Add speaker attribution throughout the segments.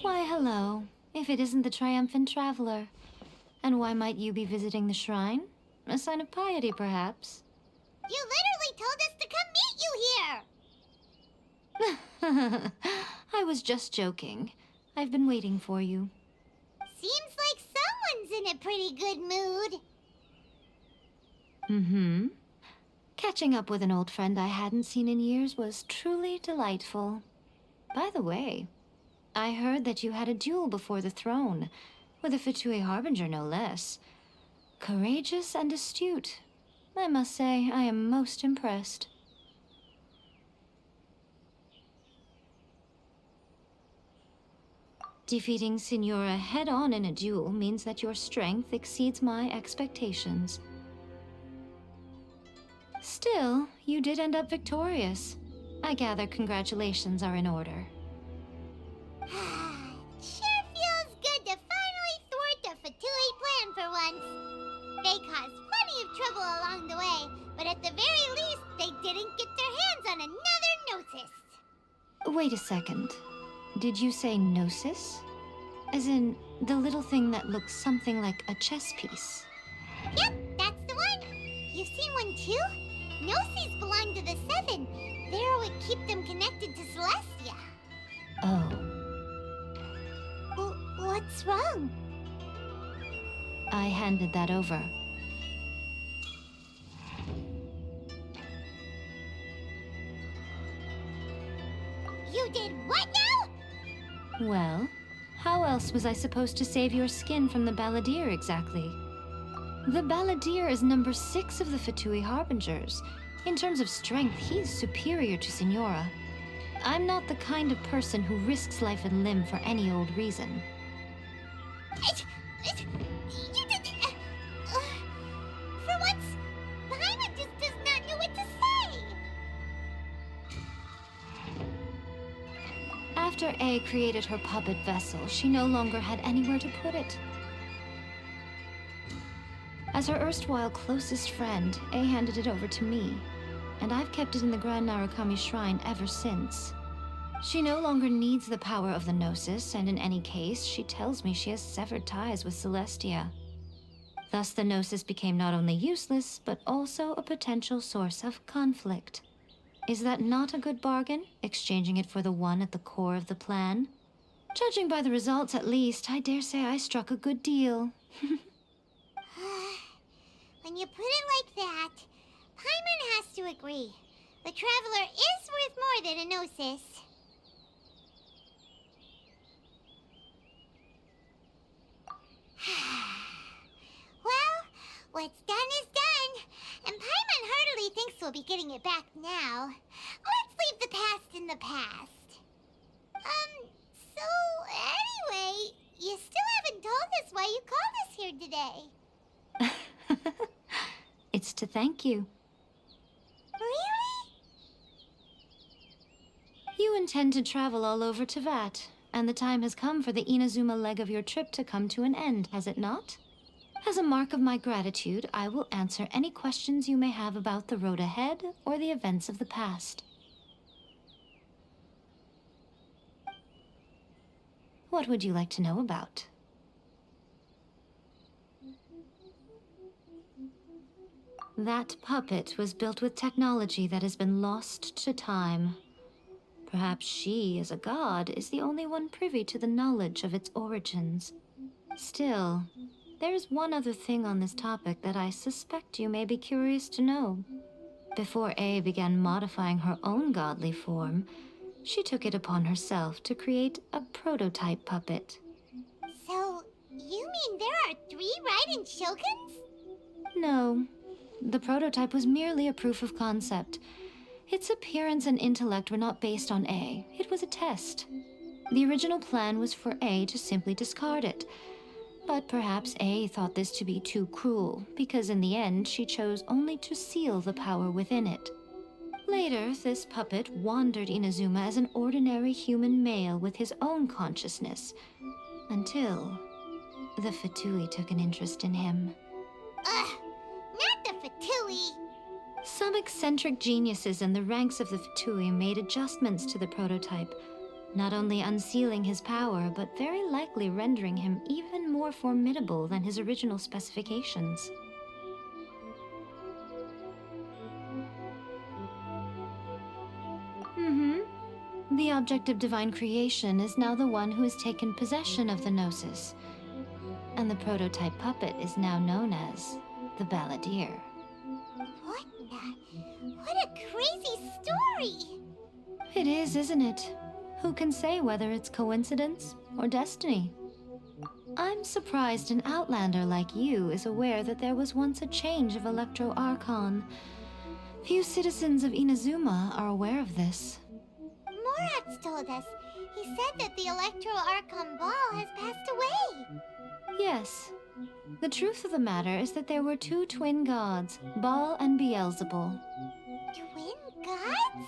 Speaker 1: Why, hello, if it isn't the triumphant traveler. And why might you be visiting the shrine? A sign of piety, perhaps?
Speaker 2: You literally told us to come meet you here!
Speaker 1: I was just joking. I've been waiting for you.
Speaker 2: Seems like someone's in a pretty good mood.
Speaker 1: Mm-hmm. Catching up with an old friend I hadn't seen in years was truly delightful. By the way, I heard that you had a duel before the throne, with a Fatui Harbinger no less. Courageous and astute. I must say, I am most impressed. Defeating Signora head-on in a duel means that your strength exceeds my expectations. Still, you did end up victorious. I gather congratulations are in order.
Speaker 2: Sure feels good to finally thwart the Fatui plan for once. They caused plenty of trouble along the way, but at the very least, they didn't get their hands on another Gnosis.
Speaker 1: Wait a second. Did you say Gnosis? As in, the little thing that looks something like a chess piece?
Speaker 2: Yep, that's the one. You've seen one too? Gnosis belong to the Seven. They're what keep them connected to Celestia.
Speaker 1: Oh.
Speaker 2: What's wrong?
Speaker 1: I handed that over.
Speaker 2: You did what now?
Speaker 1: Well, how else was I supposed to save your skin from the Balladeer exactly? The Balladeer is number 6 of the Fatui Harbingers. In terms of strength, he's superior to Signora. I'm not the kind of person who risks life and limb for any old reason.
Speaker 2: You did... for once, Paimon just does not know what to say.
Speaker 1: After A created her puppet vessel, she no longer had anywhere to put it. As her erstwhile closest friend, A handed it over to me, and I've kept it in the Grand Narukami Shrine ever since. She no longer needs the power of the Gnosis, and in any case, she tells me she has severed ties with Celestia. Thus the Gnosis became not only useless, but also a potential source of conflict. Is that not a good bargain, exchanging it for the one at the core of the plan? Judging by the results at least, I dare say I struck a good deal.
Speaker 2: When you put it like that, Paimon has to agree. The Traveler is worth more than a Gnosis. Well, what's done is done, and Paimon heartily thinks we'll be getting it back now. Let's leave the past in the past. So anyway, you still haven't told us why you called us here today.
Speaker 1: It's to thank you.
Speaker 2: Really?
Speaker 1: You intend to travel all over Teyvat, and the time has come for the Inazuma leg of your trip to come to an end, has it not? As a mark of my gratitude, I will answer any questions you may have about the road ahead or the events of the past. What would you like to know about? That puppet was built with technology that has been lost to time. Perhaps she, as a god, is the only one privy to the knowledge of its origins. Still, there is one other thing on this topic that I suspect you may be curious to know. Before A began modifying her own godly form, she took it upon herself to create a prototype puppet.
Speaker 2: So, you mean there are 3 Raiden Shoguns?
Speaker 1: No, the prototype was merely a proof of concept. Its appearance and intellect were not based on A. It was a test. The original plan was for A to simply discard it. But perhaps A thought this to be too cruel, because in the end she chose only to seal the power within it. Later, this puppet wandered Inazuma as an ordinary human male with his own consciousness, until the Fatui took an interest in him.
Speaker 2: Ugh, not the Fatui.
Speaker 1: Some eccentric geniuses in the ranks of the Fatui made adjustments to the prototype, not only unsealing his power, but very likely rendering him even more formidable than his original specifications. The object of divine creation is now the one who has taken possession of the Gnosis, and the prototype puppet is now known as the Balladeer.
Speaker 2: What a crazy story!
Speaker 1: It is, isn't it? Who can say whether it's coincidence or destiny? I'm surprised an outlander like you is aware that there was once a change of Electro Archon. Few citizens of Inazuma are aware of this.
Speaker 2: Morat's told us. He said that the Electro Archon Ball has passed away.
Speaker 1: Yes. The truth of the matter is that there were two twin gods, Baal and Beelzebul.
Speaker 2: Twin gods?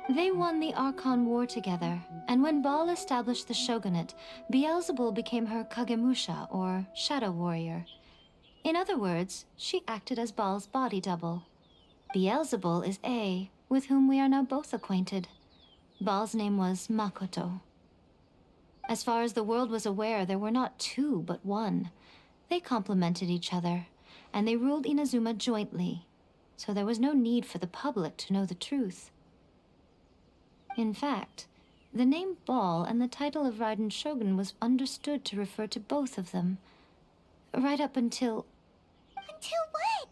Speaker 1: They won the Archon War together, and when Baal established the shogunate, Beelzebul became her Kagemusha, or shadow warrior. In other words, she acted as Baal's body double. Beelzebul is A, with whom we are now both acquainted. Baal's name was Makoto. As far as the world was aware, there were not two, but one. They complemented each other, and they ruled Inazuma jointly, so there was no need for the public to know the truth. In fact, the name Baal and the title of Raiden Shogun was understood to refer to both of them, right up until...
Speaker 2: Until what?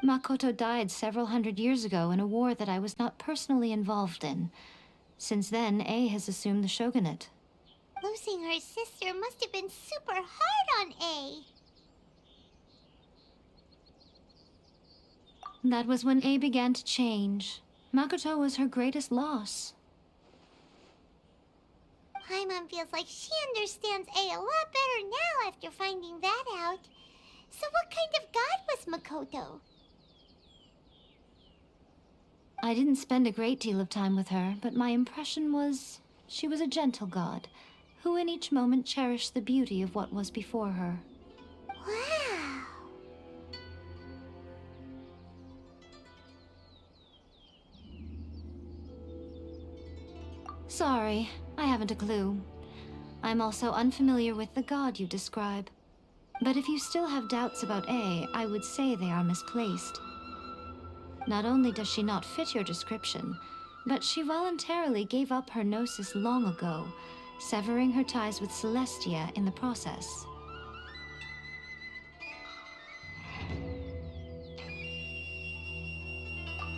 Speaker 1: Makoto died several hundred years ago in a war that I was not personally involved in. Since then, A has assumed the shogunate.
Speaker 2: Losing her sister must have been super hard on A.
Speaker 1: That was when A began to change. Makoto was her greatest loss.
Speaker 2: Paimon feels like she understands A lot better now after finding that out. So what kind of god was Makoto?
Speaker 1: I didn't spend a great deal of time with her, but my impression was she was a gentle god, who in each moment cherished the beauty of what was before her.
Speaker 2: Wow.
Speaker 1: Sorry, I haven't a clue. I'm also unfamiliar with the god you describe. But if you still have doubts about A, I would say they are misplaced. Not only does she not fit your description, but she voluntarily gave up her gnosis long ago, severing her ties with Celestia in the process.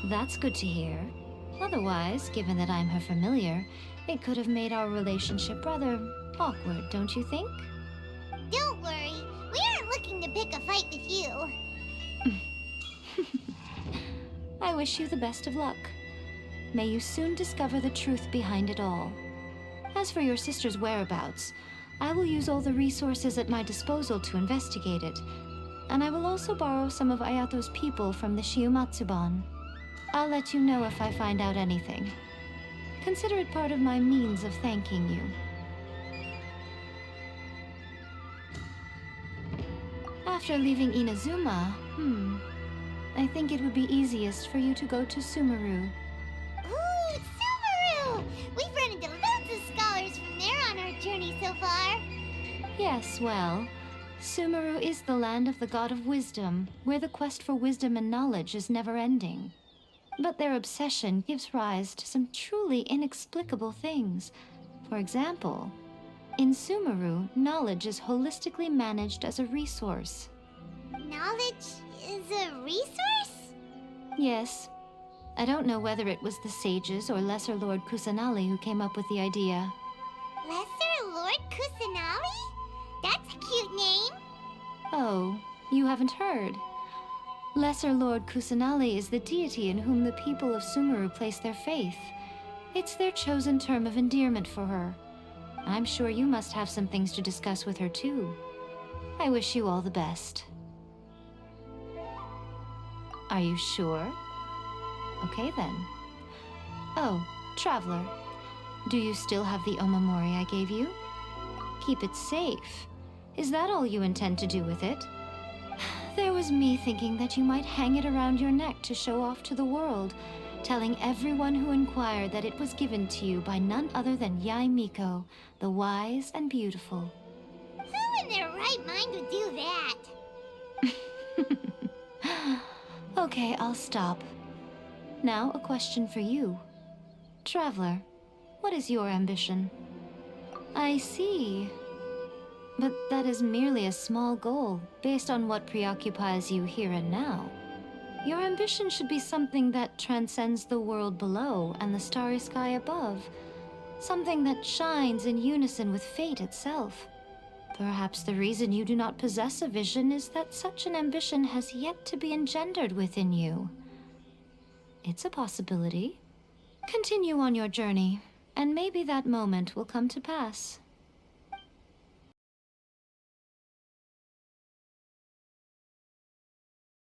Speaker 1: That's good to hear. Otherwise, given that I'm her familiar, it could have made our relationship rather awkward, don't you think?
Speaker 2: Don't worry, we aren't looking to pick a fight with you.
Speaker 1: I wish you the best of luck. May you soon discover the truth behind it all. As for your sister's whereabouts, I will use all the resources at my disposal to investigate it, and I will also borrow some of Ayato's people from the Shiumatsuban. I'll let you know if I find out anything. Consider it part of my means of thanking you. After leaving Inazuma, I think it would be easiest for you to go to Sumeru.
Speaker 2: Ooh, Sumeru! We've run into loads of scholars from there on our journey so far.
Speaker 1: Yes, well, Sumeru is the land of the god of wisdom, where the quest for wisdom and knowledge is never-ending. But their obsession gives rise to some truly inexplicable things. For example, in Sumeru, knowledge is holistically managed as a resource.
Speaker 2: Knowledge is a resource?
Speaker 1: Yes. I don't know whether it was the sages or Lesser Lord Kusanali who came up with the idea.
Speaker 2: Lesser Lord Kusanali? That's a cute name.
Speaker 1: Oh, you haven't heard. Lesser Lord Kusanali is the deity in whom the people of Sumeru place their faith. It's their chosen term of endearment for her. I'm sure you must have some things to discuss with her too. I wish you all the best. Are you sure? Okay then. Oh, Traveler, do you still have the omamori I gave you? Keep it safe. Is that all you intend to do with it? There was me thinking that you might hang it around your neck to show off to the world, telling everyone who inquired that it was given to you by none other than Yai Miko, the wise and beautiful.
Speaker 2: Who in their right mind would do that?
Speaker 1: Okay, I'll stop. Now, a question for you. Traveler, what is your ambition? I see. But that is merely a small goal, based on what preoccupies you here and now. Your ambition should be something that transcends the world below and the starry sky above. Something that shines in unison with fate itself. Perhaps the reason you do not possess a vision is that such an ambition has yet to be engendered within you. It's a possibility. Continue on your journey, and maybe that moment will come to pass.